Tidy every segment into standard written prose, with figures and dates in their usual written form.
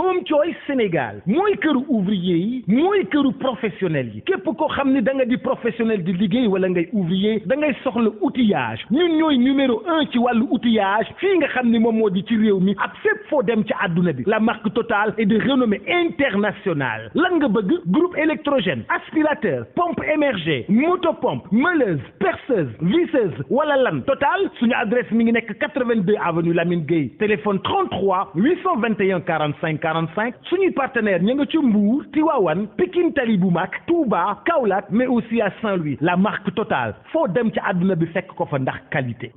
Home Choice Sénégal mooy këru ouvrier yi mooy këru professionnel yi képp koo xam ni da nga di professionnel di liggéey wala ngay ouvrier da ngay soxla outillage ñun ñooy numéro 1 ci wàllu outillage fii nga xam ni moom moo di ci réew mi ak fépp foo dem ci àdduna bi la marque Total est de renommée internationale lan nga bëgg groupe électrogène aspirateur pompe émergée motopompe meuleuse perceuse visseuse wala lan Total suñu adresse mi ngi nekk 82 avenue Lamine Gueye téléphone 33 821 45 45 suñuy partenaire ña nga ci Mbour Tivaouane Pikine Tali bu mag Touba Kaolack mais aussi à Saint-Louis la marque Total foo dem ci àdduna bi fekk ko fa ndax qualité.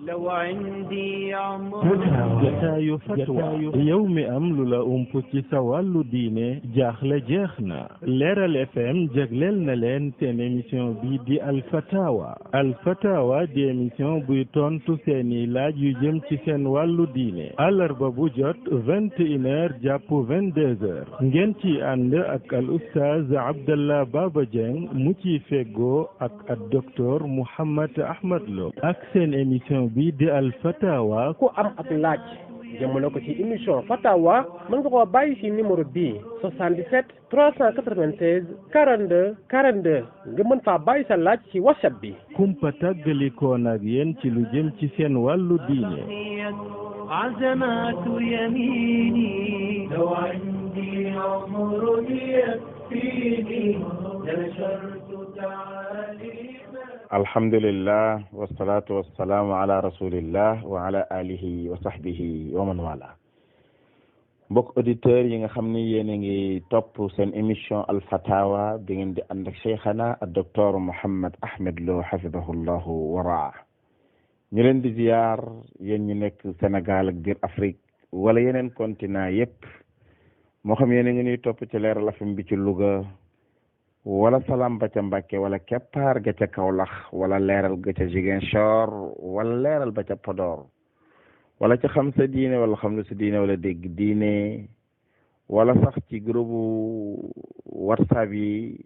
jataayu fatwa yow mi am lu la ump ci sa wàllu diine jaaxle jeex na Leeral FM jagleel na leen seen émission bi di Alfatawa di émission buy tontu seeni laaj yu jëm ci seen wàllu diine àllarba bu jot 21h jàpp 22h ngeen ci ànd ak al oustaz Abdallah Baba Dieng mu ci feggoo ak docteur Mouhammad Ahmad Lo ak seen émission bi di Alfatawa ku am ak laaj jëmale ko ci émission Fatawa mën nga koo bàyyi ci numéro bii 77 396 42 42 nga mën faa bàyyi sa laaj ci WhatsApp bi. kumpa tàggalikoon ak yéen ci lu jëm ci seen wàllu diine. عزمات يميني لو عندي عمر يكفيني نشرت تعاليم الحمد لله والصلاة والسلام على رسول الله وعلى آله وصحبه ومن والاه mbokk auditeurs yi nga xam ne yéen a ngi topp seen émission Alfatawa bi ngeen di ànd ak cheikhana ak docteur Mouhammad Ahmad Lo hafidahullahu wa raa ñu leen di ziar yéen ñi nekk Sénégal ak biir Afrique wala yeneen continent yépp moo xam yéen a ngi ñuy topp ci Leeral FM bi ci Louga wala Salam ba ca Mbàkke wala Keppaar ga ca Kaolack wala Leeral ga ca Ziguinchor wala Leeral ba ca Podor wala ca Xam sa diine wala Xam lu sa diine wala dégg diine wala sax ci groupe WhatsApp yi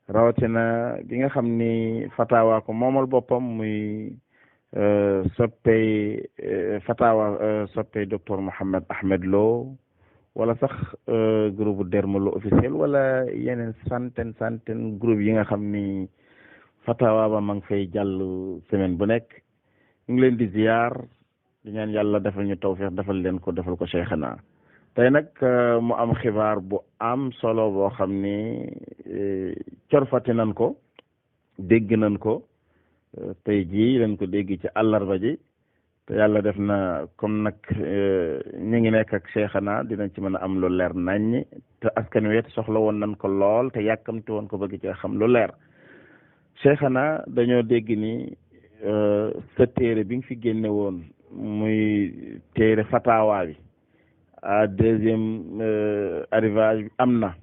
rawatina gi nga xam ni Fatawa ko moomal boppam muy soppey Fatawa soppey docteur Mouhammad Ahmad Lo wala sax groupe Derma Lo officiel wala yeneen centaine groupe yi nga xam ni Fatawa ba ma ngi fay jàll semaine bu nekk ñu ngi leen di ziar di ñaan yàlla defal ñu tawfiq defal leen ko defal ko cheikhana tey nag mu am xibaar bu am solo boo xam ni corfati nan ko dégg nan ko tey jii leen ko dégg ci àllarba ji te yàlla def na comme nag ñu ngi nekk ak cheikhana dinañ ci mën a am lu leer naññ te askan wi soxla woon nañ ko lool te yàkkamti woon ko bëgg ci xam lu leer cheikhana dañoo dégg ni sa téere bi nga fi génne woon muy téere Fatawa bi à deuxième arrivage bi am na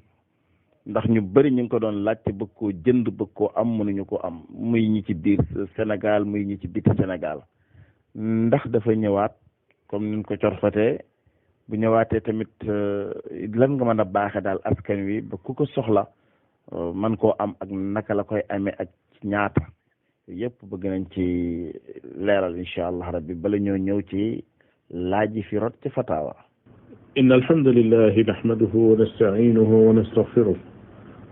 ndax ñu bëri ñu ngi ko doon laajte bëgg koo jënd bëgg koo am mënuñu ko am muy ñi ci biir Sénégal muy ñi ci biti Sénégal ndax dafa ñëwaat comme niñ ko corfatee bu ñëwaatee tamit lan nga mën a baaxe daal askan wi ba ku ko soxla man koo am ak naka la koy amee ak ñaata yëpp bëgg nañ ci leeral incha allah rabbi bala ñoo ñëw ci laaj fi rot ci Fatawa. inna alhamdulillahi nahmaduhu wa nasta'inuhu wa nastaghfiruh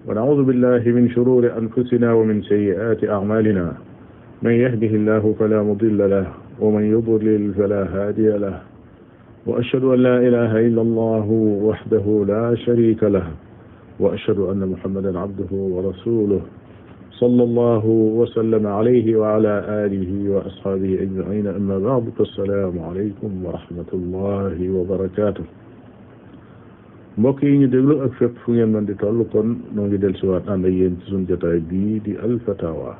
wa na'udhu billahi min shururi anfusina wa min sayyi'ati a'malina man yahdihillahu fala mudilla lahu wa man yudlil fala hadiya lahu wa ashhadu an la ilaha illa allah wahdahu la sharika lahu wa ashhadu anna muhammadan abduhu wa rasuluhu sallallahu wa sallama alayhi wa ala alihi wa ashabihi ajma'in amma ba'du assalamu alaykum wa rahmatullahi wa barakatuh mbokk yi ñu déglu ak fépp fu ngeen mën di toll kon noo ngi dellusiwaat ànd ak yéen ci sunu jotaay bii di Alfatawa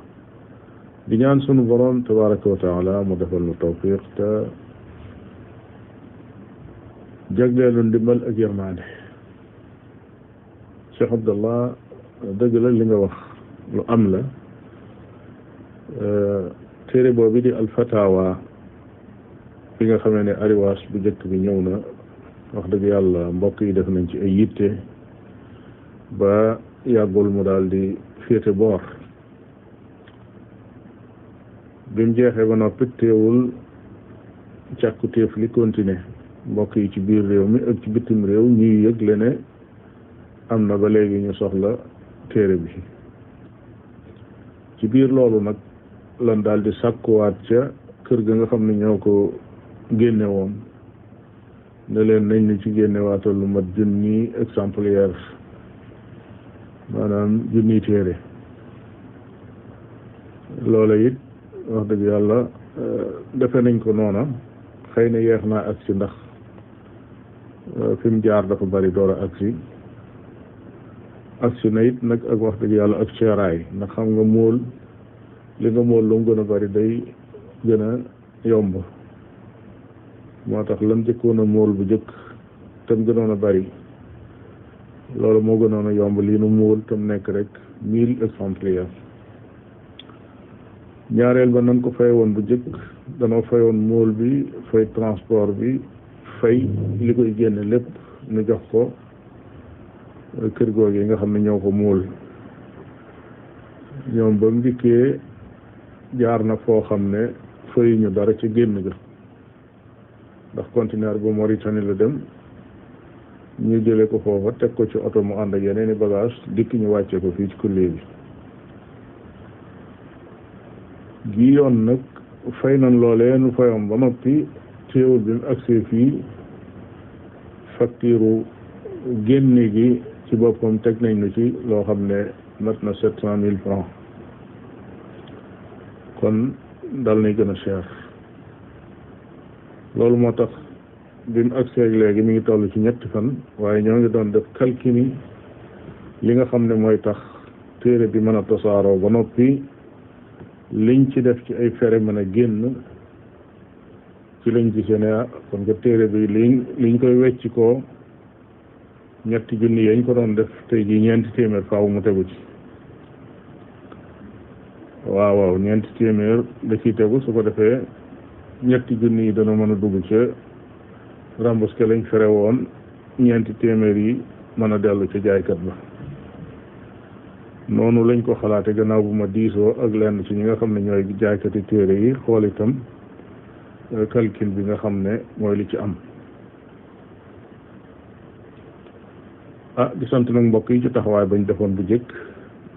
di ñaan sunu borom tabaraka wa taala mu defal nu tawfiq te jagleelu ndimbal ak yërmaande Cheikh Abdallah dëgg la li nga wax lu am la téere boobu di Alfatawa bi nga xamee ne ariwaas bu njëkk bi ñëw na wax dëgg yàlla mbokk yi def nañ ci ay yitte ba yàggul mu daal di féete boor bi mu jeexee ba noppi teewul càkkutéef li continuer mbokk yi ci biir réew mi ak ci bitim réew ñuy yëgle ne am na ba léegi ñu soxla téere bi ci biir loolu nag lan daal di sàkkuwaat ca kër ga nga xam ne ñoo ko génne woon ne leen nañ ñu ci génnewaatal lu mat junni exemplaire maanaam junni téere loola it wax dëgg yàlla defe nañ ko noona xëy na yeex naa agsi ndax fi mu jaar dafa bari door a agsi na it nag ak wax dëgg yàlla ak seeraay ndax xam nga móol li nga móol lu mu gën a bari day gën a yomb moo tax lan jëkkoon a móol bu jëkk tam gënoon a bari loolu moo gënoon a yomb lii nu móol tam nekk rek 1000 exemplaires ñaareel ba nan ko fay woon bu jëkk danoo fayoon móol bi fay transport bi fay li koy génne lépp ñu jox ko kër googu yi nga xam ne ñoo ko móol ñoom ba mu dikkee jaar na foo xam ne fayuñu dara ci génn ga ndax conteneur ba Mauritanie la dem ñu jële ko foofa teg ko ci oto mu ànd ak yeneeni bagage dikk ñu wàcce ko fii ci kulle bi gi yoon nag fay nañ loolee nu fayoon ba noppi téewul bi mu agsee fii facture génne gi ci boppam teg nañ nu ci loo xam ne mat na 700 000 francs kon dal nay gën a cher loolu moo tax bi mu agsee léegi mi ngi toll ci ñetti fan waaye ñoo ngi doon def calcul li nga xam ne mooy tax téere bi mën a tasaaroo ba noppi liñ ci def ci ay fere mën a génn ci lañ gisee ne kon nga téere bi liñ koy wecc ko ñetti junni yañ ko doon def tey jii 400 faaw mu tegu ci waaw 400 da ciy tegu su ko defee ñetti junni yi dana mën a dugg ca remboursé lañ fere woon 400 yi mën a dellu ca jaaykat ba noonu lañ ko xalaate gannaaw bu ma diisoo ak lenn ci ñi nga xam ne ñooy jaaykati téere yi xool itam calcul bi nga xam ne mooy li ci am di sant nag mbokk yi ci taxawaay bañ defoon bu jëkk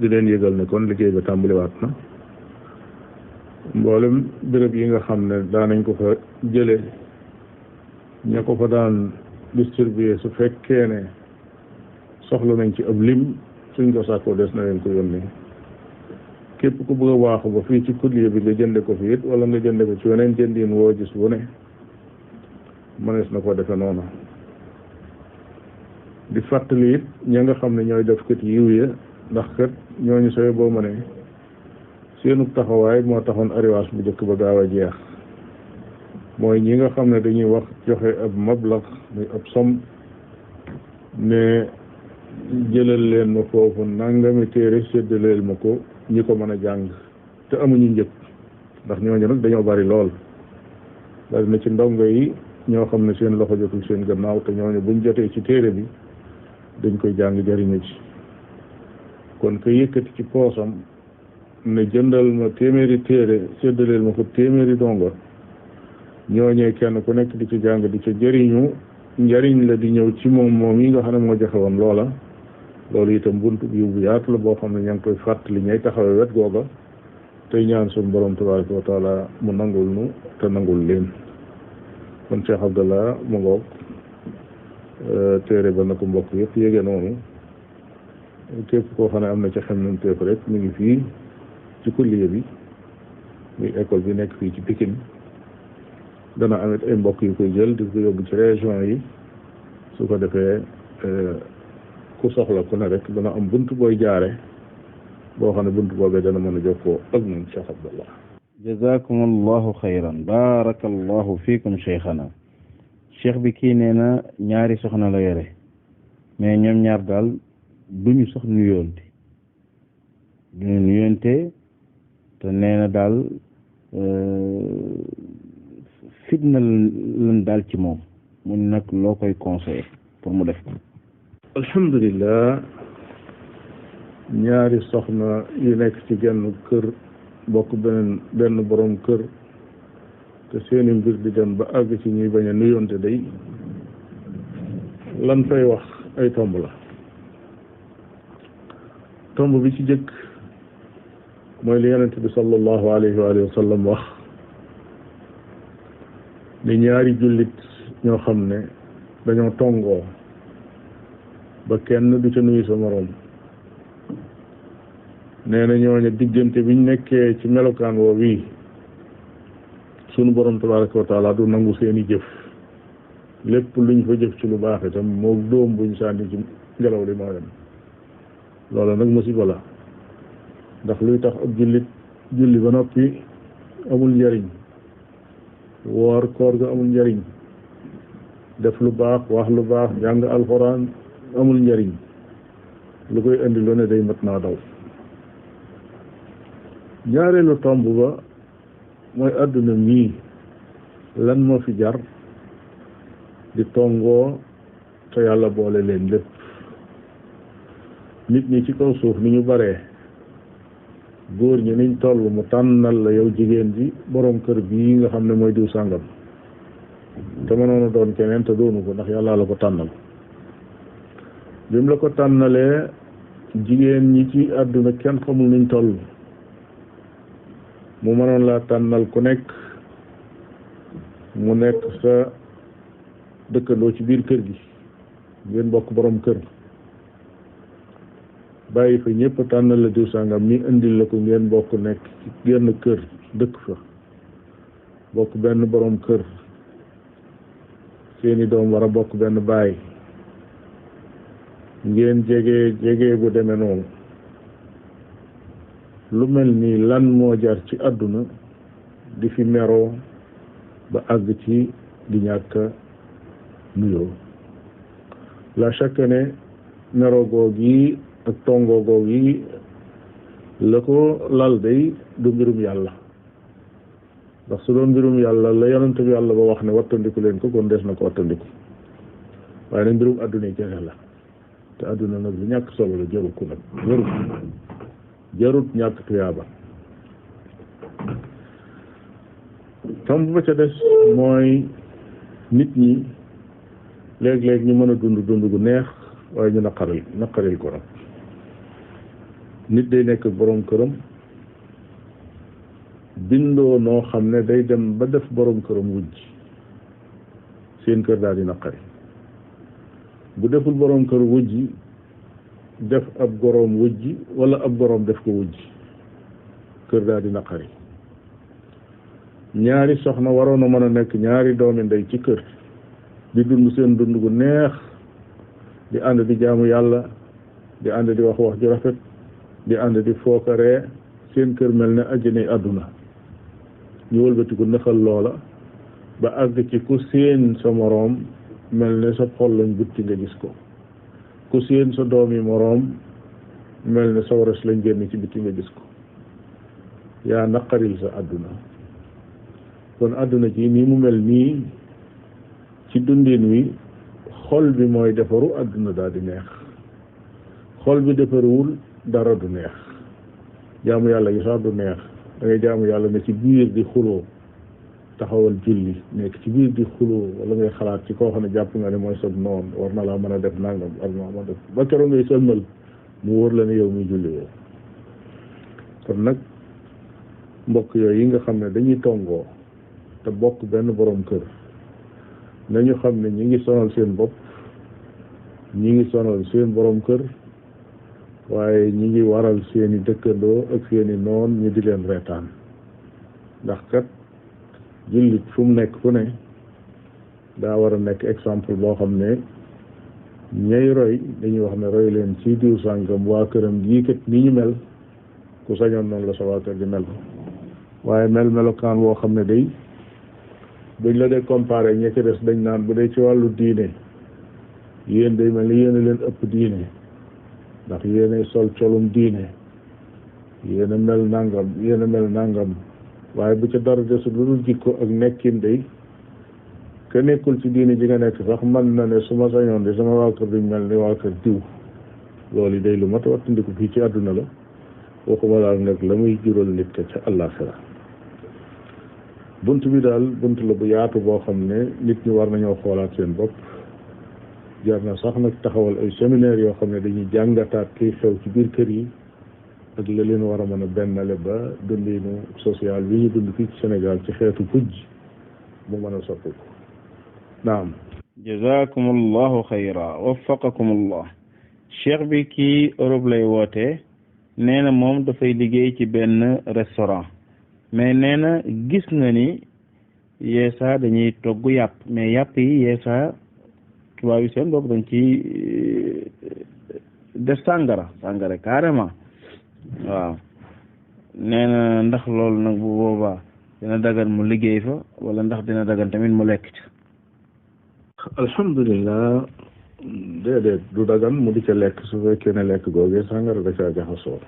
di leen yëgal ne kon liggéey ba tàmbaliwaat na mboolem béréb yi nga xam ne daanañ ko fa jële ña ko fa daan distribuer su fekkee ne soxla nañ ci ab lim suñ ko sàkkoo des na leen ko yónnee képp ku bëgg a waaxu ba fii ci kulier bi nga jënde ko fi it wala nga jënde ko ci weneen jëndiin woo gis bu ne mënees na ko defe noonu di fàttali it ña nga xam ne ñooy def kët yiw ya ndax kat ñooñu sooy boo ma ne seenu taxawaay moo taxoon ariwaas bu njëkk ba gaaw a jeex mooy ñi nga xam ne dañuy wax joxe ab mablax muy ab som ne jëlal leen ma foofu nangami téere séddaleel ma ko ñi ko mën a jàng te amuñu njëg ndax ñooñu nag dañoo bari lool bari na ci ndongo yi ñoo xam ne seen loxo jotul seen gannaaw te ñooñu buñ jotee ci téere bi dañ koy jàng jariñu ci kon ka yëkkati ci poosam ne jëndal ma téeméeri téere séddaleel ma ko téeméeri dongo ñooñee kenn ku nekk di ci jàng di ci jëriñu njariñ la di ñëw ci moom yi nga xam ne moo joxe woon loola loolu itam buntu bi bu yaatu la boo xam ne ña ngi koy fàttali ñay taxawee wet googa tey ñaan suñu borom tabaraka wa taala mu nangul nu te nangul leen kon Cheikh Abdallah mu ngoog téere ba na ko mbokk yëpp yéege noonu képp koo xam ne am na ci xam nañ téef rek mi ngi fii ci kulliya bi muy école bi nekk fii ci Pikine dana amit ay mbokk yu koy jël di ko yóbbu ci région yi su ko defee ku soxla ku ne rek dana am bunt booy jaare boo xam ne bunt boobee dana mën a jokkoo ak ñun Cheikh Abdallah jazakum allahu xayran barakallahu fiikum cheikhana cheikh bi kii nee na ñaari soxna la yore mais ñoom ñaar daal duñu sax nuyoonte duñu nuyoonte te nee na daal fitna lan daal ci moom mu nag loo koy conseillé pour mu def ko. alhamdulilah ñaari soxna yu nekk ci genn kër bokk benn borom kër te seeni mbir di dem ba àgg ci ñuy bañ a nuyoonte day lan fay wax ay tomb la. tomb bi ci jëkk mooy li yonent bi sallallahu alayhi wa sallam wax ni ñaari jullit ñoo xam ne dañoo tongoo ba kenn du ca nuyu sa moroom nee na ñooñu diggante biñ nekkee ci melokaan woo wii sunu borom tabaraka wa taala du nangu seeni jëf lépp luñ fa jëf ci lu baax itam moo dóom buñ sànni ci ngelaw li moo yem loola nag musiba la ndax luy tax ab jullit julli ba noppi amul njariñ woor koor ga amul njariñ def lu baax wax lu baax jàng alxuraan amul njariñ lu koy indi lu ne day mat naa daw. ñaareelu tomb ba mooy àdduna mii lan moo fi jar di tongoo te yàlla boole leen lépp. nit ñi ci kaw suuf ni ñu baree góor ñi niñ toll mu tànnal la yow jigéen ji borom kër bii nga xam ne mooy diw sàngam te mënoon a doon keneen te doonu ko ndax yàlla la ko tànnal. bi mu la ko tànnalee jigéen ñi ci àdduna kenn xamul nuñ toll mu mënoon laa tànnal ku nekk mu nekk sa dëkkandoo ci biir kër gi ngeen bokk borom kër bàyyi fa ñëpp tànnal la diw sàngam mi indil la ko ngeen bokk nekk ci genn kër dëkk fa bokk benn borom kër seeni doom war a bokk benn baay ngeen jege bu demee noonu lu mel ni lan moo jar ci àdduna di fi meroo ba àgg ci di ñàkk nuyoo. la chaque ne meroo goog yi ak tongoo goog yi la ko lal day du mbirum yàlla ndax su doon mbirum yàlla la yonent bi yàlla ba wax ne wattandiku leen ko kon des na ko wattandiku waaye nag mbirum àdduna yi kese la te àdduna nag lu ñàkk solo la jarut ko nag jarut ñàkk tuyaaba. tomb ba ca des mooy nit ñi léeg-léeg ñu mën a dund gu neex waaye ñu naqaril ko nag. nit day nekk borom këram bindoo noo xam ne day dem ba def borom këram wujj seen kër daal di naqari bu deful borom kër wujj def ab goroom wujj wala ab goroom def ko wujj kër daal di naqari. ñaari soxna waroon a mën a nekk ñaari doomi ndey ci kër di dund seen dund gu neex di ànd di jaamu yàlla di ànd di wax ju rafet di ànd di fookaree seen kër mel ne àjjanay àdduna ñu wëlbatiku nëxal loola ba àgg ci ku seen sa moroom mel ne sa xol lañ butti nga gis ko ku seen sa doomi moroom mel ne sa waras lañ génn ci bitti nga gis ko. yaa naqaril sa àdduna kon àdduna ci nii mu mel nii ci dundin wi xol bi mooy defaru àdduna daal di neex xol bi defaruwul dara du neex jaamu yàlla gi sax du neex da ngay jaamu yàlla ne ci biir di xuloo taxawal julli nekk ci biir di xuloo wala ngay xalaat ci koo xam ne jàpp nga ne mooy sab noon war na laa mën a def nangam war na ma def ba keroog ngay sëlmal mu wóor la ne yow muy julli woo. kon nag mbokk yooyu yi nga xam ne dañuy tongoo te bokk benn borom kër nañu xam ne ñi ngi sonal seen bopp ñi ngi sonal seen borom kër waaye ñi ngi waral seeni dëkkandoo ak seeni noon ñu di leen reetaan ndax kat jullit fu mu nekk fu ne daa war a nekk exemple boo xam ne ñay roy dañuy wax ne roy leen ci diw sàngam waa këram gii kat ni ñu mel ku sañoon noonu la sa waa kër di mel waaye melokaan woo xam ne day buñ la dee comparé ña ci des dañ naan bu dee ci wàllu diine yéen day mel ni yéen a leen ëpp diine ndax yéen sol colum diine yéen a mel nangam waaye bu ca dara desul lu dul jikko ak nekkin day ke nekkul ci diine ji nga nekk sax mën na ne su ma sañoon de sama waa kër duñ mel ni waa kër diw loolu day lu mat a wattandiku fii ci àdduna la waxuma laal nag la muy jural nit ka ca àllaaxira bunt bi daal bunt la bu yaatu boo xam ne nit ñi war nañoo xoolaat seen bopp jar na sax nag taxawal ay séminaire yoo xam ne dañuy jàngataat kiy xew ci biir kër yi ak la leen war a mën a bennale ba dundinu social bi ñu dund fii ci Sénégal ci xeetu pujj mu mën a soppiku. naam. jazakum allahu xayra waffaqakum allah. cheikh bi kii Europe lay woote nee na moom dafay liggéey ci benn restaurant mais nee na gis na ni yeesa dañuy togg yàpp mais yàpp yi yeesa tubaab yi seen bopp dañ ci def sàngara carrément waaw nee na ndax loolu nag bu boobaa dina dagan mu liggéey fa wala ndax dina dagan tamit mu lekk ci. alhamdulilah déedéet du dagan mu di ca lekk su fekkee ne lekk googee sàngara da caa jaxasoo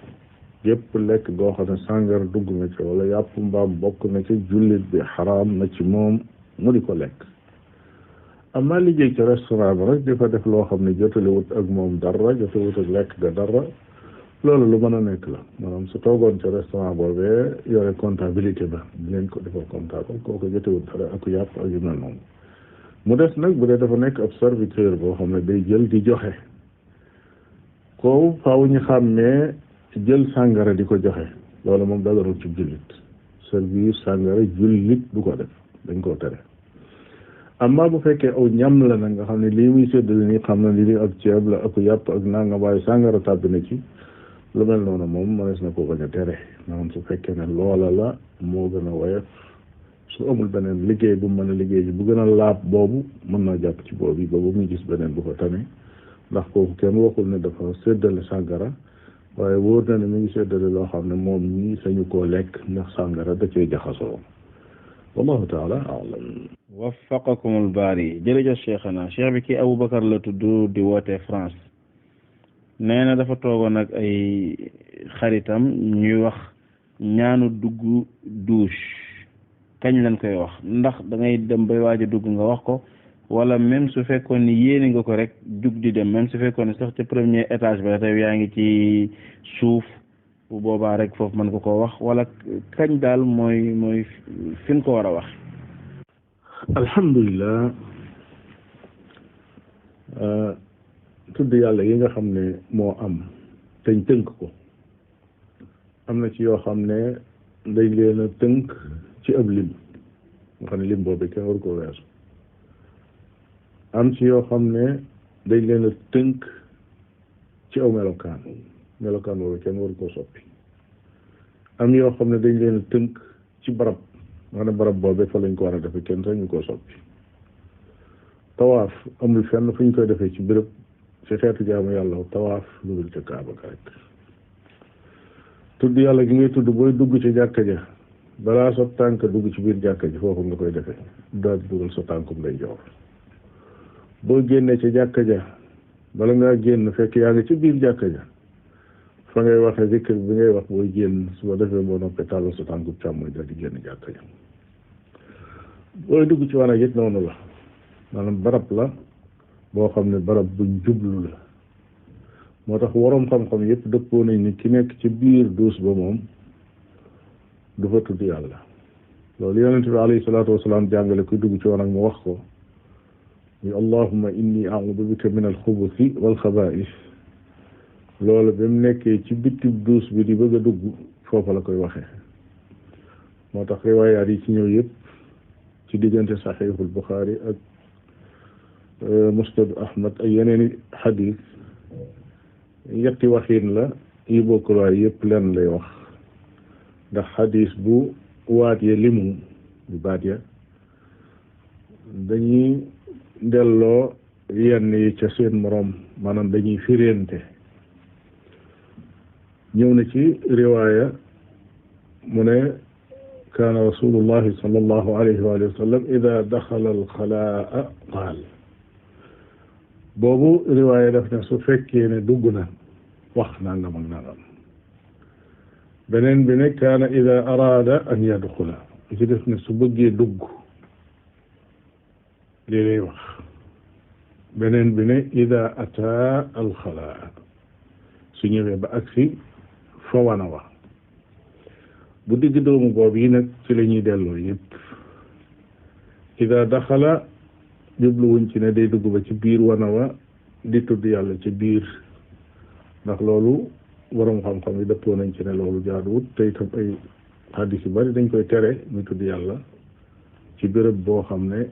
yépp lekk goo xam ne sàngara dugg na ci wala yàpp mbaam bokk na ci jullit bi xaraam na ci moom mu di ko lekk. amaa liggéey ci restaurant bi rek di ko def loo xam ne jotaliwut ak moom dara jotaliwut ak lekk ga dara loolu lu mën a nekk la maanaam su toogoon ci restaurant boobee yore comptabilité ba dinañ ko defal comptable kooku jotewut dara ak yàpp ak yu mel noonu. mu des nag bu dee dafa nekk ab serviteur boo xam ne day jël di joxe kooku faaw ñu xàmmee jël sàngara di ko joxe loolu moom daganul ci jullit service sàngara jullit du ko def dañ koo tere. amma bu fekkee aw ñam la nag nga xam ne lii muy séddale ni xam na lii ab ceeb la ak yàpp ak nanga waaye sàngara tàbbi na ci lu mel noonu moom mënees na ko bañ a tere maanaam su fekkee ne loola la moo gën a woyof su amul beneen liggéey bu mën a liggéey bu gën a laab boobu mën naa jàpp ci boobu yi ba ba muy gis beneen bu ko tane ndax kooku kenn waxul ne dafa séddale sàngara waaye wóor na ne mi ngi séddale loo xam ne moom ñii sañu koo lekk ndax sàngara da cee jaxasoo wallahu taala alam. waffaqakumul baari jërëjëf cheikhana cheikh bi kii Aboubacar la tudd di woote France nee na dafa toogoon ak ay xaritam ñuy wax ñaanu dugg douche kañ lañ koy wax ndax da ngay dem bay waaj a dugg nga wax ko wala même su fekkoon ni yéene nga ko rek jug di dem même su fekkoon ni sax ca premier étage ba tey yaa ngi ci suuf bu boobaa rek foofu mën nga koo wax wala kañ daal mooy fi nga ko war a wax. alhamdulilah tudd yàlla yi nga xam ne moo am teñ tënk ko am na ci yoo xam ne dañ leen a tënk ci ab lim nga xam ne lim boobu kenn waru ko weesu am ci yoo xam ne dañ leen a tënk ci aw melokaan boobu kenn waru koo soppi am yoo xam ne dañ leen a tënk ci barab nga ne barab boobee fa lañ ko war a defee kenn sax ñu koo soppi tawaaf amul fenn fu ñu koy defee ci béréb ci xeetu jaamu yàlla tawaaf lu dul ca Kaaba ga rek tudd yàlla gi ngay tudd booy dugg ci jàkka ja balaa sa tànk dugg ci biir jàkka ji foofu nga koy defee daal di dugal sa tànkum day joor boo génnee ci jàkka ja bala ngaa génn fekk yaa ngi ci biir jàkka ja fa ngay waxee zikr bi ngay wax booy génn su ko defee boo noppee tàllal sa tànkub càmmoñ daal di génn jàkka ja booy dugg ci wanag it noonu la maanaam barab la boo xam ne barab buñ jublu la moo tax waroom xam-xam yëpp dëppoo nañ ni ki nekk ci biir duus ba moom du fa tudd yàlla loolu yonente bi alayhi salaatu wasalaam jàngale kuy dugg ci wanag mu wax ko muy allahumma inni a'uudu bika min alxubusi walxabaa'is loolu ba mu nekkee ci bitib duus bi di bëgg a dugg foofa la koy waxee moo tax riwaayaat yi ci ñëw yëpp ci diggante saxiixul Buxaari ak musnad Ahmad ak yeneeni xadiis yetti waxiin la yi bokkul waaye yëpp lenn lay wax ndax xadiis bu waat ya limu bu baat ya dañuy delloo yenn yi ca seen moroom maanaam dañuy firéente ñëw na ci riwaaya mu ne kaana rasulullahi sallallahu alayhi wa sallam ida daxala alxalaa qaal boobu riwaaya daf ne su fekkee ne dugg na wax nangam ak nangam beneen bi ne kaana ida araada an yadxula ci def ne su bëggee dugg lii lay wax beneen bi ne ida ataa alxalaa su ñëwee ba agsi fa wana wa bu digg doomu boobu yi nag ci la ñuy delloo yëpp ida daxala jubluwuñ ci ne day dugg ba ci biir wana wa di tudd yàlla ci biir ndax loolu borom xam-xam yi dëppoo nañ ci ne loolu jaaduwut te itam ay hadis yu bari dañ koy tere muy tudd yàlla ci béréb boo xam ne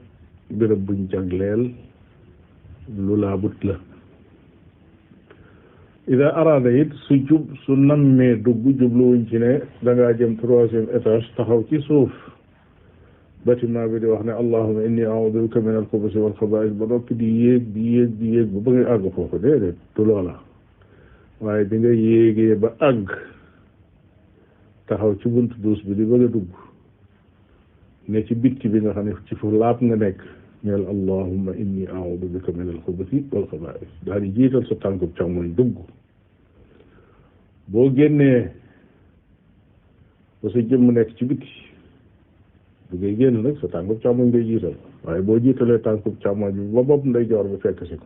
béréb buñ jagleel lu laabut la ida araada it su nammee dugg jubluwuñ ci ne dangaa jëm 3e étage taxaw ci suuf bâtiment bi di wax ne allahumma inni a'udhu bika min al-khubuthi wal khaba'ith ba noppi di yéeg ba ngay àgg foofu déedéet du loola waaye bi nga yéegee ba àgg taxaw ci buntu duus bi di bëgg a dugg ne ci bitti bi nga xam ne ci fu laab nga nekk neel allahumma inni a'udhu bika min al-khubuthi wal khaba'ith daal di jiital sa tànkub càmmoñ dugg boo génnee ba sa jëmm nekk ci bitti bu ngay génn nag sa tànkub càmmoñ ngay jiital waaye boo jiitalee tànkub càmmoñ bi ba bopp ndeyjoor bi fekk si ko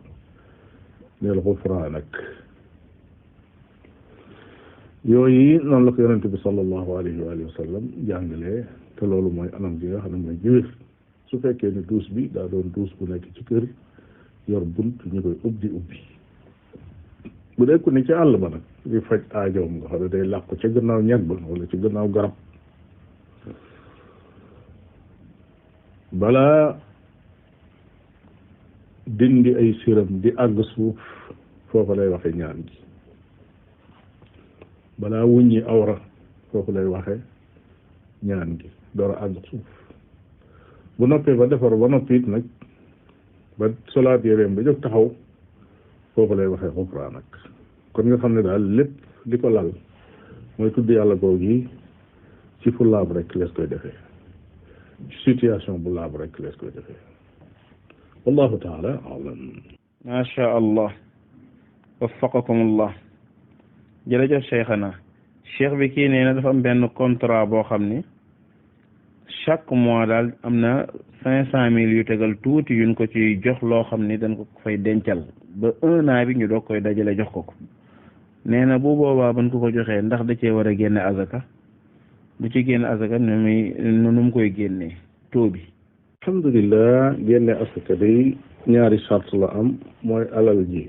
neel xufraanak yooyu noonu la ko yonente bi sallallahu alayhi wa sallam jàngalee te loolu mooy anam gi nga xam ne mooy jiwér su fekkee ne duus bi daa doon duus bu nekk ci kër yor bunt ñu koy ubbi bu dee ku ne ci àll ba nag di faj aajoom nga xam ne day làqu ca gannaaw ñag ba wala ci gannaaw garab balaa dindi ay siram di àgg suuf foofu lay waxe ñaan gi balaa wuññi awra foofu lay waxe ñaan gi door a àgg suuf bu noppee ba defar ba noppi it nag ba solaat yéreem ba jóg taxaw foofu lay waxee xufraan nag kon nga xam ne daal lépp li ko lal mooy tudd yàlla googu ci fu laab rek lees koy defee ci situation bu laab rek lees koy defee wallahu taala alam ma sha allah waffaqakum allah jërëjëf cheikhana cheikh bi kii nee na dafa am benn contrat boo xam ni chaque mois daal am na 500,000 yu tegal tuuti yuñ ko ci jox loo xam ni dañ ko fay dencal ba 1 an bi ñu doog koy dajale jox ko nee na bu boobaa bañ ko joxee ndax da cee war a génne azaka bu ci génne azaka nu mu koy génnee taux bi. alhamdulilah génne azaka day ñaari charte la am mooy alal ji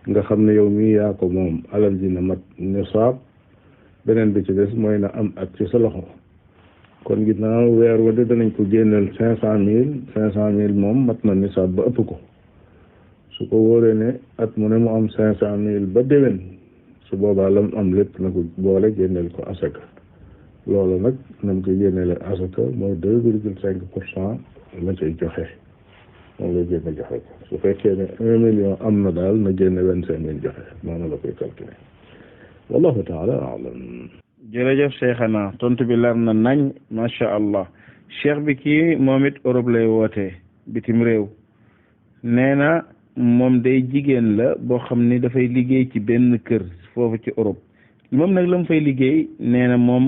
nga xam ne yow mii yaa ko moom alal ji na mat nisaab beneen bi ci des mooy na am ak ci sa loxo kon ginnaaw weer wa de danañ ko génneel 500,000 moom mat na nisaab ba ëpp ko su ko wóoree ne at mu ne mu am 500,000 ba déwén su boobaa lam am lépp na ko boole génneel ko asaka loolu nag nam koy génneele asaka mooy 2,5% la cay joxe moom lay génne joxe ko su fekkee ne 1 million am na daal na génne 25,000 joxe noonu la koy calculer wallahu taala alam jërëjëf cheikhana tontu bi leer na nañ macha allah cheikh bi kii moom it Europe lay wootee bitim réew nee na moom day jigéen la boo xam ni dafay liggéey ci benn kër foofu ci Europe moom nag la mu fay liggéey nee na moom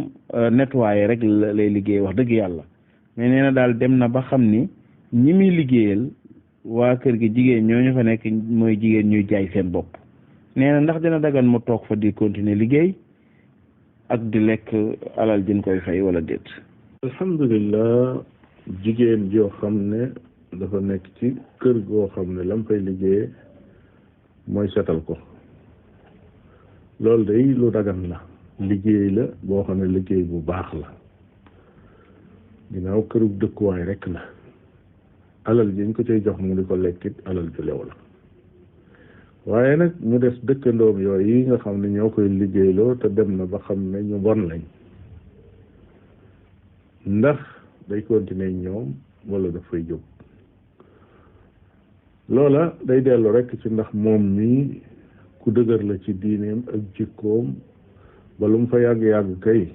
nettoyer rek lay liggéey wax dëgg yàlla mais nee na daal dem na ba xam ni ñi muy liggéeyal waa kër gi jigéen ñooñu fa nekk mooy jigéen ñuy jaay seen bopp nee na ndax dina dagan mu toog fa di continuer liggéey ak di lekk alal jën koy fay wala déet. alhamdulilah jigéen joo xam ne dafa nekk ci kër goo xam ne lam fay liggéey mooy setal ko loolu day lu dagan la liggéey la boo xam ne liggéey bu baax la ginnaaw kërug dëkkuwaay rek la alal ji ñu ko cay jox mu di ko lekkit alal ju lew la waaye nag mu des dëkkandoom yooyu yi nga xam ne ñoo koy liggéeyloo te dem na ba xam ne ñu bon lañ ndax day continuer ñoom wala daf fay jóg loola day dellu rek ci ndax moom mii ku dëgër la ci diineem ak jikkoom ba lu mu fa yàgg-yàgg kay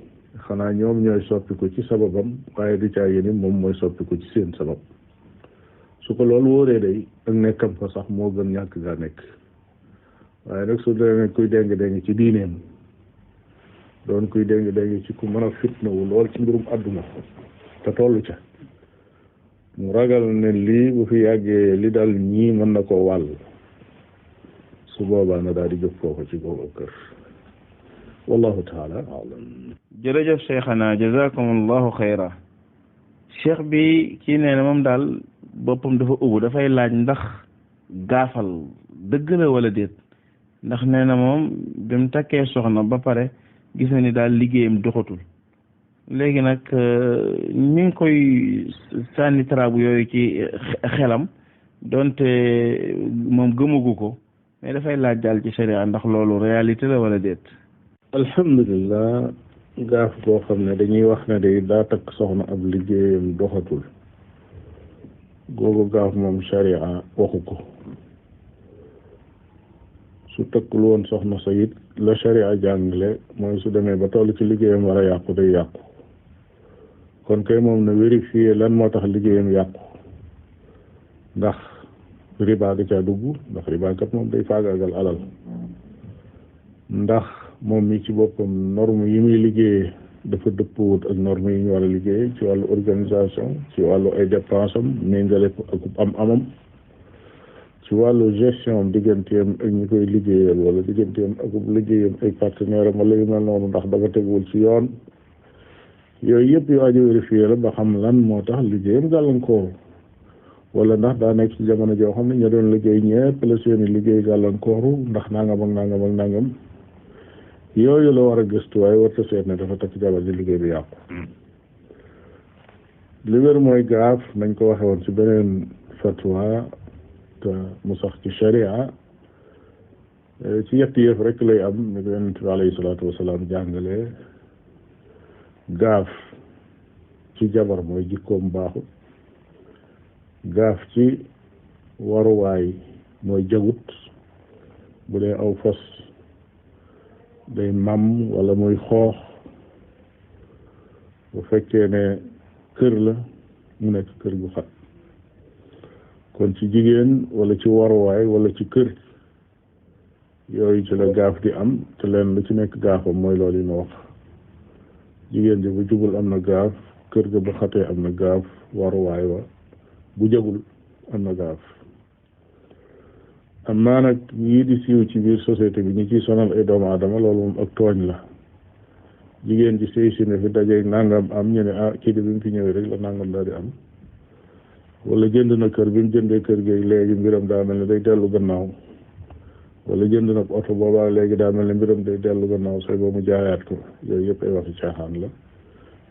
xanaa ñoom ñooy soppi ko ci sababam waaye du caa yéni moom mooy soppi ko ci seen sabab su ko loolu wóoree day ak nekkam fa sax moo gën ñàkk gaa nekk waaye nag su dee kuy déng-déng ci diineem doon kuy déng-déng ci ku mën a fitnawu lool ci mbirum àdduna te tollu ca mu ragal ne lii bu fi yàggee li dal ñii mën na koo wàll su boobaa na daal di jóg foofu ci boobu kër wallahu taala alam jërëjëf cheikhana jazakumullahu xayra cheikh bi kii nee na moom daal boppam dafa ubbu dafay laaj ndax gaafal dëgg la wala déet ndax nee na moom bi mu takkee soxna ba pare gis na ni daal liggéeyam doxatul léegi nag mi ngi koy sànni traabu yooyu ci xelam donte moom gëmagu ko mais dafay laaj daal ci sharia ndax loolu réalité la wala déet. alhamdulilah gaaf boo xam ne dañuy wax ne day daa takk soxna ab liggéeyam doxatul googu gaaf moom sharia waxu ko su takkul woon soxna sa it la sharia jàngale mooy su demee ba toll ci liggéeyam war a yàqu day yàqu kon kay moom na vérifier lan moo tax liggéeyam yàqu ndax riba da caa dugg ndax riba kat moom day faagaagal alal ndax moom mi ci boppam norme yi muy liggéeyee dafa dëppwut ak norme yi ñu war a liggéeyee ci wàllu organisation ci wàllu ay dépense am méngale ak amam ci wàllu gestion digganteem ak ñi koy liggéeyal wala digganteem ak liggéeyam ay partenaire am wala yu mel noonu ndax dafa teguwul ci yoon yooyu yëpp yu aju vérifier la ba xam lan moo tax liggéeyam gàllankoor wala ndax daa nekk ci jamono joo xam ne ña doon liggéey ñëpp la seeni liggéey gàllankooru ndax nangam ak nangam ak nangam yooyu la war a gëstu waaye war ta seet ne dafa takk jabar ji liggéey bi yàqu li wér mooy gaaf nañ ko waxe woon ci beneen fatwa te mu sax ci sharia ci yetti yëf rek lay am ni ko yonent bi alayhi salaatu wasalaam jàngale gaaf ci jabar mooy jikkoom baaxu gaaf ci waruwaay mooy jagut bu dee aw fas day mam wala muy xoox bu fekkee ne kër la mu nekk kër gu xat kon ci jigéen wala ci waruwaay wala ci kër yooyu ci la gaaf di am te leen lu ci nekk gaafam mooy loolu yi ma wax jigéen ji bu jubul am na gaaf kër ga bu xatee am na gaaf waruwaay wa bu jagul am na gaaf amaa nag yii di siiw ci biir société bi ñi ciy sonal ay doomu aadama loolu moom ak tooñ la jigéen ji sëy si ne fi dajeeg nangam am ñu ne kii di bi mu fi ñëwee rek la nangam daal di am wala jënd na kër bi mu jëndee kër gi léegi mbiram daa mel ne day dellu gannaaw wala jënd na oto boobaa léegi daa mel ne mbiram day dellu gannaaw sooy ba mu jaayaat ko yooyu yëpp ay waxi caaxaan la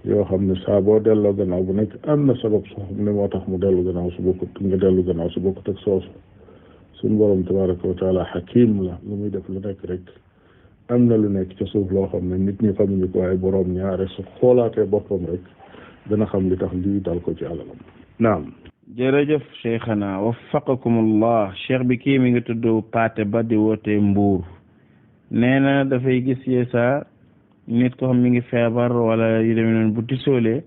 yoo xam ne saa boo delloo gannaaw bu nekk am na sabab soo xam ne moo tax mu dellu gannaaw su bokkut nga dellu gannaaw su bokkut ak soosu suñu borom tabaraka wa taala xakim la lu muy def lu nekk rek am na lu nekk ca suuf loo xam ne nit ñi xamuñu ko waaye boroom ñaare su xoolaatee boppam rek dana xam li tax lii dal ko ci alalam naam jërëjëf cheikhana waffaqakumullah cheikh bi kii mi ngi tudd Paate Ba di woote Mbuur nee na dafay gis yeesa nit ko xam mi ngi feebar wala yu demee noonu bu tisoolee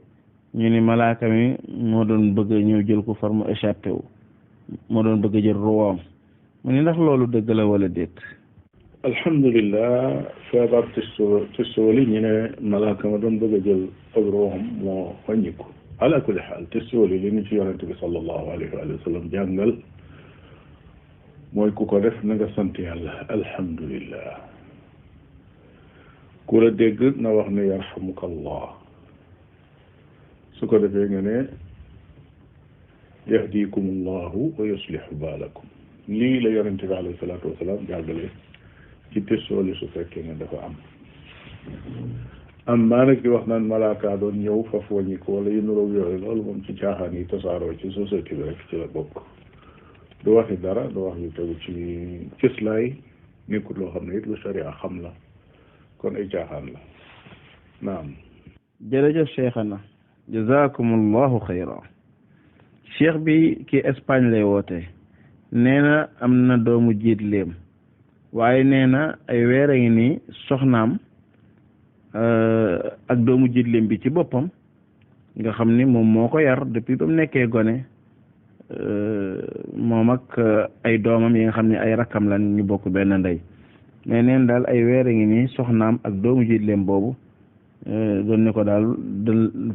ñu ni malaaka mi moo doon bëgg ñëw jël ko far mu échappé wu moo doon bëgg jël ruwaam mu ni ndax loolu dëgg la wala déet alhamdulillah feebar tisooli ñu ne malaaka ma doon bëgg a jël ak ruwaam moo wàññiku ala kulli xaal tisooli li ñu ci yonente bi sallallahu alayhi wa sallam jàngal mooy ku ko def na nga sant yàlla alhamdulillah ku la dégg na wax ne yarhamukallah su ko defee nga ne yahdikum allahu wa yuslihu baalakum lii la yonente bi alayhi salaatu wasalaam jàngale ci tisooli su fekkee ne dafa am maa nag di wax naan malaaka doon ñëw faf wàññi ko wala yu nuroog yooyu loolu moom ci caaxaan yi tasaaroo ci société bi rek ci la bokk du waxi dara du wax yu tegu ci cëslaay nekkul loo xam ne it lu sharia xam la kon ay caaxaan la naam jërëjëf cheikhana jazakumullahu xayra cheikh bi ki Espagne lay woote nee na am na doomu jiit léem waaye nee na ay weer a ngi nii soxnaam ak doomu jiitleem bi ci boppam nga xam ni moom moo ko yar depuis ba mu nekkee gone moom ak ay doomam yi nga xam ne ay rakkam lan ñu bokk benn ndey mais neen daal ay weer a ngi nii soxnaam ak doomu jiitleem boobu doon ne ko daal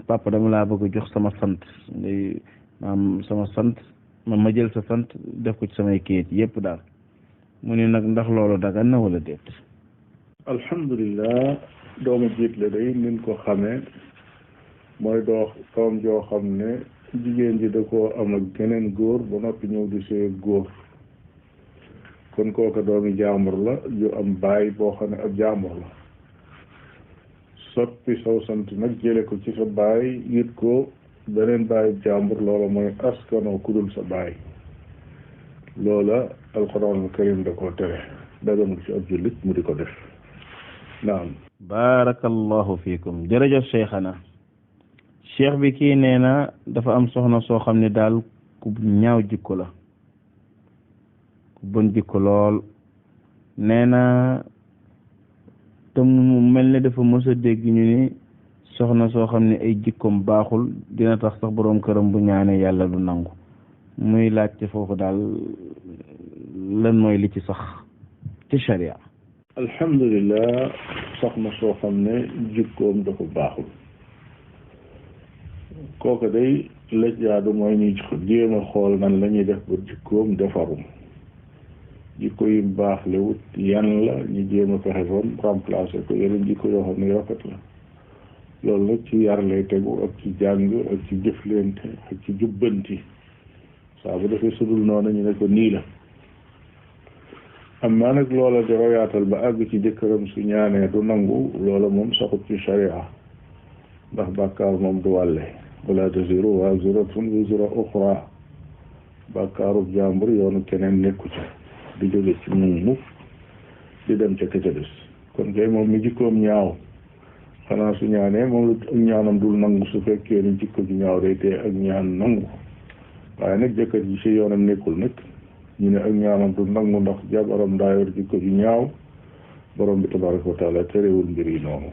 papa dama laa bëgg jox sama sant ngay maam sama sant ma jël sa sant def ko ci samay kayit yépp daal mu ni nag ndax loolu dagan na wala déet alhamdulillah doomu jiitle day nin ko xamee mooy doom joo xam ne jigéen ji da koo am ak geneen góor ba noppi ñëw di see góor kon kooka doomi jaambur la ju am baay boo xam ne ab jaambur la soppi saw sant nag jële ko ci sa baay yit ko beneen baayu jaambur loola mooy askanoo kudul sa baay loola alquranul karim da koo tere daganul ci ab jullit mu di ko def naam barakallahu fiikum jërëjëf cheikhana cheikh bi kii nee na dafa am soxna soo xam ne daal ku ñaaw jikko la ku bon jikko lool nee na te mu mel ne dafa mës a dégg ñu ni soxna soo xam ne ay jikkoom baaxul dina tax sax boroom këram bu ñaanee yàlla du nangu muy laajte foofu daal lan mooy li ci sax ci sharia. alhamdulillah soxna soo xam ne jikkoom dafa baaxul kooka day la jaadu mooy ñu jéem a xool nan la ñuy def ba jikkoom defarum jikko yi baax le wut yan la ñu jéem a fexe bam remplacer ko yeneen jikko yoo xam ne rafet la loolu nag ci yar lay tegu ak ci jàng ak ci jëflante ak ci jubbanti saa bu defee sudul noonu ñu ne ko nii la am naa nag loola di royaatal ba àgg ci jëkkëram su ñaanee du nangu loola moom saxut ci sharia ndax bàkkaar moom du wàlle wala taziru waaziratun wizra uxra bàkkaarub jàmbur yoonu keneen nekku ci di jóge ci mukk di dem ca këca des kon kay moom mi jikkoom ñaaw xanaa su ñaanee moom la ak ñaanam dul nangu su fekkee ni jikko ju ñaaw day tee ak ñaan nangu waaye nag jëkkër ji ci yoonam nekkul nag ñu ne ak ñaanam dul nangu ndax jabaram daa yor jikko ju ñaaw borom bi tabaraka wa taala terewul mbir yi noonu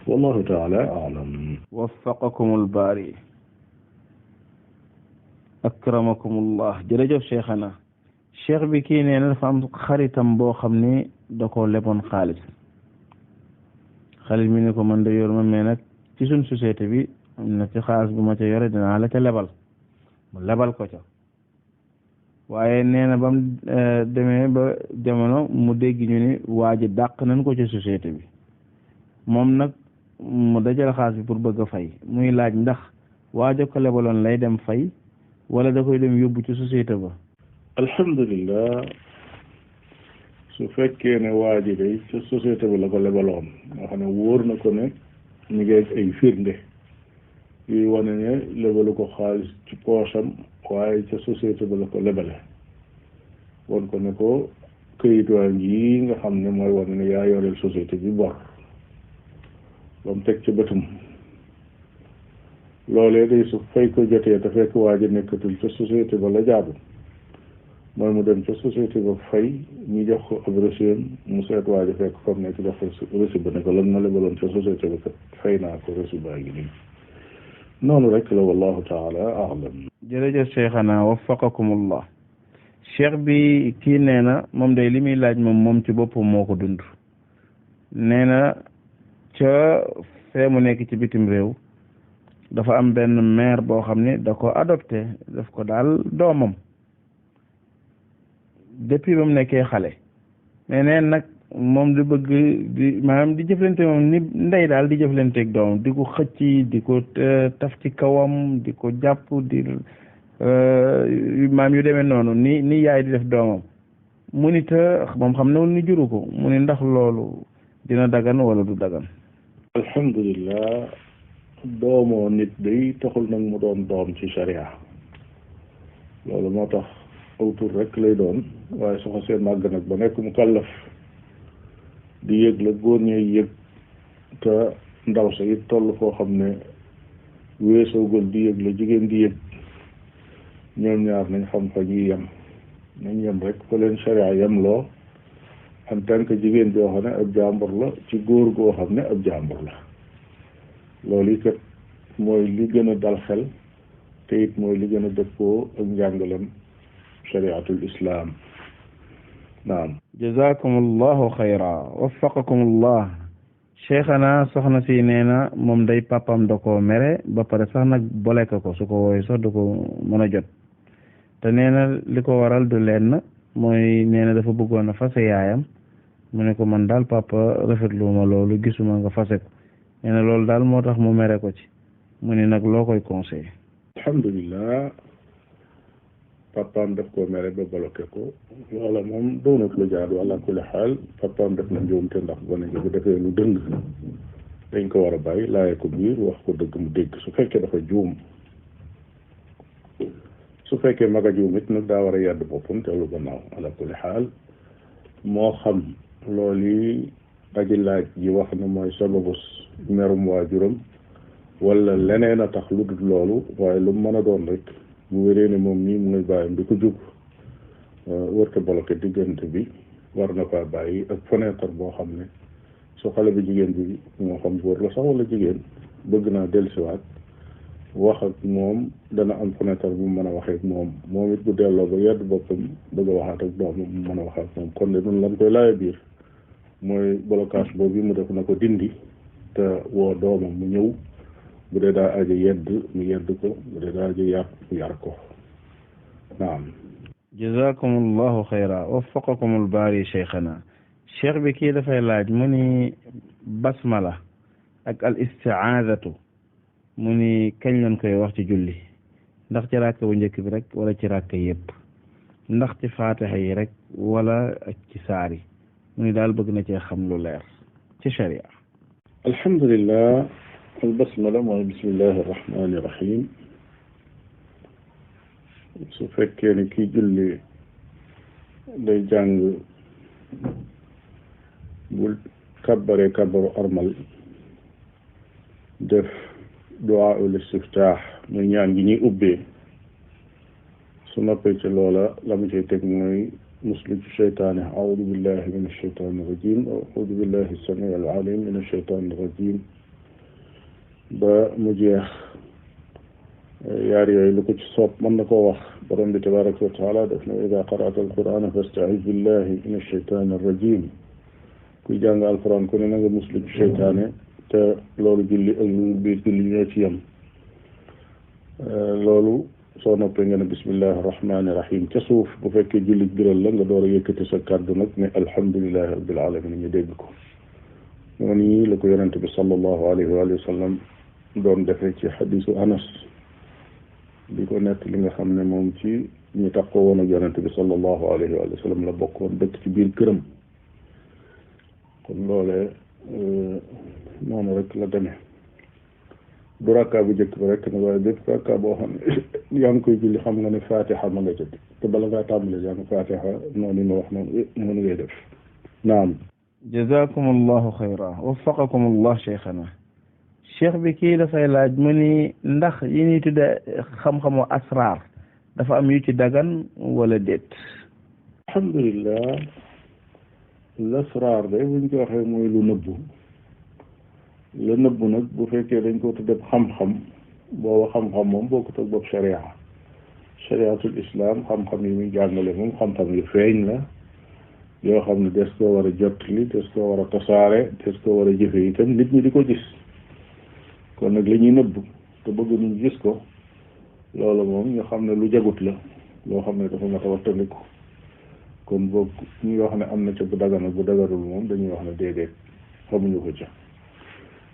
wallahu taala aalam waffaqakumul baari akramakumullah jërëjëf cheikhana cheikh bi kii nee na dafa am xaritam boo xam ne da ko leboon xaalis xaalis mi ne ko man de yor ma mais nag ci suñ société bi am na ci xaalis bu ma ca yore dinaa la ca lebal mu lebal ko ca waaye nee na ba mu demee ba jamono mu dégg ñu ni waa ji dàq nañ ko ci société bi moom nag mu dajal xaalis bi pour bëgg a fay muy laaj ndax waajo ko lebaloon lay dem fay wala da koy dem yóbbu ci société ba. alhamdulillah su fekkee ne waa ji day ca société bi la ko lebaloon nga xam ne wóor na ko ne ñu ngi ay firnde yuy wane ne lebalu ko xaalis ci poosam waaye ca société bi la ko lebale won ko ne ko këyit waa ngi nga xam ne mooy wane ne yaa yoreel société bi bor ba mu teg ca bëtum loolee day su fay ko jotee te fekk waa ji nekkatul ca société ba la jaadu mooy mu dem ca société ba fay ñu jox ko ab reçu mu seet waa ji fekk comme nekk jox ko reçu ba ne ko lan ma lebaloon ca société ba kat fay naa ko reçu baa ngi nii noonu rek la wallahu taala aalam jërëjëf cheikhana waffaqakumullah cheikh bi kii nee na moom day li muy laaj moom ci boppam moo ko dund nee na ca fee mu nekk ci bitim réew dafa am benn mère boo xam ne da ko adopté daf ko daal doomam depuis ba mu nekkee xale mais neen nag moom di bëgg di maanaam di jëflante moom ni ndey daal di jëflanteeg doomam di ko xëcc di ko taf ci kawam di ko jàpp di maam yu demee noonu ni yaay di def doomam mu ni te moom xam ne ni juru ko mu ni ndax loolu dina dagan wala du dagan. alhamdulillah doomoo nit day taxul nag mu doon doom ci sharia loolu moo tax aw tur rek lay doon waaye su xasee màgg nag ba nekk mu kàllaf di yëg la góor ñooy yëg te ndaw sa it toll foo xam ne weesoogul di yëg la jigéen di yëg ñoom ñaar nañ xam fa ñuy yem nañ yem rek fa leen sharia yem loo en tant que jigéen joo xam ne ab jàmbur la ci góor goo xam ne ab jàmbur la loolu kat mooy li gën a dal xel te it mooy li gën a dëppoo ak njàngalem shariatul islam naam jazakumullahu xayra waffaqakumullah cheikhana soxna si nee na moom day papam da ko mere ba pare sax nag boleka ko su ko wooyu sax du ko mën a jot te nee na li ko waral du leen mooy nee na dafa bëggoon a fase yaayam mu ne ko man daal papa rafetlu ma loolu gisuma nga fase ko nee na loolu daal moo tax mu mere ko ci mu ne nag loo koy conseillé. alhamdulillah papaam def koo mere ba bloqué ko loola moom doonut lu jaadu ala kulli xaal papaam def na njuumte ndax gone gi bu defee lu dëng dañ ko war a bàyyi laaye ko biir wax ko dëgg mu dégg su fekkee dafa juum su fekkee mag a juum it nag daa war a yedd boppam te lu gannaaw ala kulli xaal moo xam loolu yi aji laaj ji wax ne mooy sababus merum waajuram wala leneen a tax lu dul loolu waaye lu mu mën a doon rek bu wéree ne moom nii muy bàyyam di ko jub wërte bloqué diggante bi war na faa bàyyi ak fenêtre boo xam ne su xale bi jigéen bi moo xam góor la sax wala jigéen bëgg naa dellusiwaat wax ak moom dana am fenêtre bu mu mën a waxee ak moom it bu delloo ba yedd boppam bëgg a waxaat ak doomam mu mën a wax ak moom kon de noonu lan koy laaya biir mooy blocage boobu mu def na ko dindi te woo doomam mu ñëw bu dee daa aja yedd mu yedd ko bu dee daa aja yar mu yar ko naam. jazakumullahu xayra waffaqakumul baari cheikhana cheikh bi kii dafay laaj mu ni basmala ak al istiaadatu mu ni kañ lañ koy wax ci julli ndax ci ràkk bu njëkk bi rek wala ci ràkk yépp ndax ci faatixa yi rek wala ak ci saar yi mu ni daal bëgg na cee xam lu leer ci sharia. alhamdulillah albasmala mooy bismillahi irrahmani irrahim su fekkee ni kii julli day jàng bu kabbaree kabbaru armal def duwaa ul istiftaax muy ñaan gi ñuy ubbee su noppee ci loola la mu cay teg mooy muslu ci cheytaane audu billahi min alcheytaan irrajim audu billahi samii alalim min alcheytaan irrajim ba mu jeex yaar yooyu lu ko ci soob mën na koo wax borom bi tabaraka wa taala def na ida qara'ta alqur'ana fastaiz billahi min alcheytaan irrajim kuy jàng alquran ku ne na nga muslu ci cheytaane te loolu julli ak lu biir julli ñoo ci yem loolu soo noppee nga ne bismillahi rahmaani rahim ca suuf bu fekkee julli biral la nga door a yëkkati sa kàddu nag ne alhamdulilahi rabbil alamin ñu dégg ko noonu yi la ko yonente bi sallallahu alayhi wa sallam doon defee ci xadisu anas di ko nett li nga xam ne moom ci ñu taxoo woon ak yonente bi sallallahu alayhi wa sallam la bokkoon dëkk ci biir këram kon loolee noonu rek la demee du rakka bu njëkk bi rek nag waaye bépp rakka boo xam ne yaa ngi koy julli xam nga ne fatiha ma nga jënd te bala ngaa tàmbali yaa ngi fatiha noonu ma wax noonu noonu ngay def naam. jazakumullahu xayra waffaqakumullah cheikhana cheikh bi kii dafay laaj mu ni ndax yi ñuy tudde xam-xamu asraar dafa am yu ci dagan wala déet. alhamdulillah lasraar de buñ ko waxee mooy lu nëbbu la nëbbu nag bu fekkee dañ ko tudde xam-xam booba xam-xam moom bokkut ak bopp sharia shariatul islam xam-xam yi muy jàngale moom xam-xam yu feeñ la yoo xam ne des koo war a jottali des koo war a tasaare des koo war a jëfe itam nit ñi di ko gis kon nag li ñuy nëbbu te bëgg ñu gis ko loolu moom ñu xam ne lu jagut la loo xam ne dafa mat a wattandiku kon boog ñi nga wax ne am na ca bu dagan ak bu daganul moom dañuy wax ne déedéet xamuñu ko ca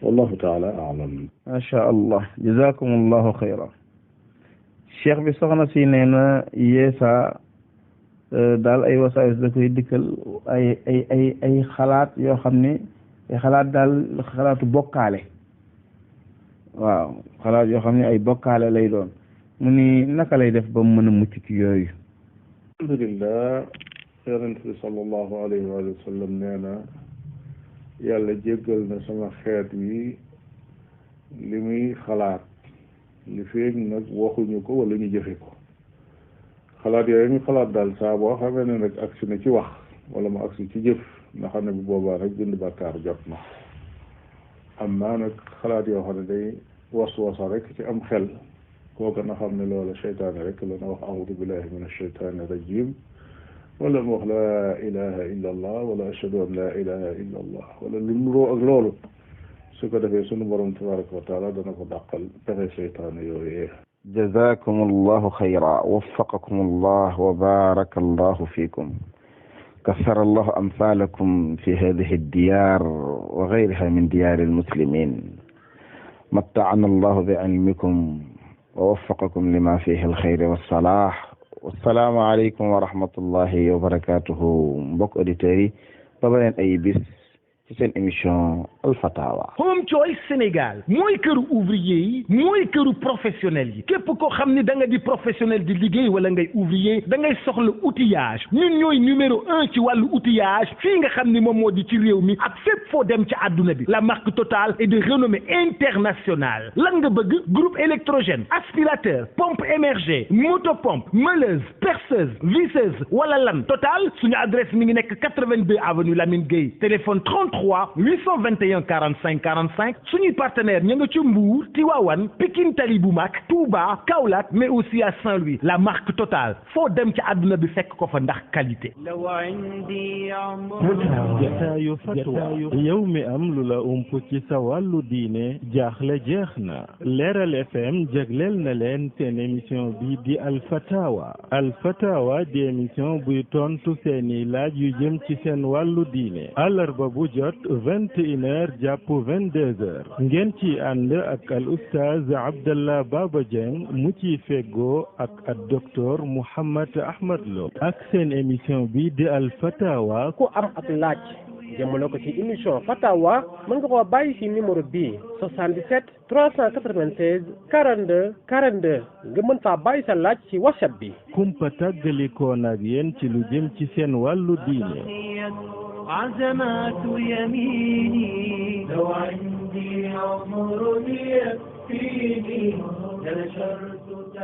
wallahu taala alam. macha allah jazakumullahu xayra cheikh bi soxna si nee na yeesa daal ay wasaayis da koy dikkal ay xalaat yoo xam ne ay xalaat daal xalaatu bokkaale waaw xalaat yoo xam ne ay bokkaale lay doon mu ni naka lay def ba mu mën a mucc ci yooyu. alhamdulillah yonent bi sallallahu alayhi wa sallam nee na yàlla jéggal na sama xeet wi li muy xalaat li feeñ nag waxuñu ko wala ñu jëfe ko xalaat yooyu ñu xalaat daal saa boo xamee ne nag agsi na ci wax wala mu agsi ci jëf nga xam ne bu boobaa nag bind bàkkaar jot na am naa nag xalaat yoo xam ne day was-wasa rek ci am xel kooka na xam ne loola seytaane rek la na wax a'uudu billahi min ash-shaytaani rajim wala mu wax laa ilaha illa allah wala ashhadu an laa ilaha illa allah wala lu nuroo ak loolu su ko defee sunu borom tabaraka wa taala dana ko dàqal pexe seytaane yooyee. jazakum allahu xayra waffaqakum allah wa baraka allahu fiikum kassara allahu amthalakum fi hadihi ad-diyar wa ghayriha min diyar al-muslimin matta'ana allahu bi ilmikum wa waffaqakum lima fihi al-khayr was-salah wasalaamaaleykum wa rahmatullahi wa barakatuhu mbokk auditeurs yi ba beneen ay bis ci seen émission Alfatawa. Home Choice Sénégal mooy këru ouvrier yi mooy këru professionnel yi képp koo xam ni da nga di professionnel di liggéey wala ngay ouvrier da ngay soxla outillage ñun ñooy numéro 1 ci wàllu outillage fii nga xam ni moom moo di ci réew mi ak fépp foo dem ci àdduna bi la marque Total est de renommée internationale lan nga bëgg groupe électrogène aspirateur pompe émergée motopompe meuleuse perceuse visseuse wala lan Total suñu adresse mi ngi nekk 82 avenue Lamine Gueye téléphone 33 821 45 45 suñuy partenaire ña nga ci Mbour Tivaouane Pikine Tali bu mag Touba Kaolack mais aussi à Saint-Louis la marque Total foo dem ci àdduna bi fekk ko fa ndax qualité. jataayu fatwa yow mi am lu la ump ci sa wàllu diine jaaxle jeex na Leeral FM jagleel na leen seen émission bi di Alfatawa di émission buy tontu seeni laaj yu jëm ci seen wàllu diine àllarba bu jot 21h jàpp 22h ngeen ci ànd ak al oustaz Abdallah Baba Dieng mu ci feggoo ak docteur Mouhammad Ahmad Lo ak seen émission bi di al fatawa ku am ak laaj jëmale ko ci émission fatawa mën nga koo bàyyi ci numéro bii 77 396 42 42 nga mën faa bàyyi sa laaj ci WhatsApp bi kumpa tàggalikoon ak yéen ci lu jëm ci seen wàllu diine عزمات يميني لو عندي عمر يكفيني لنشرت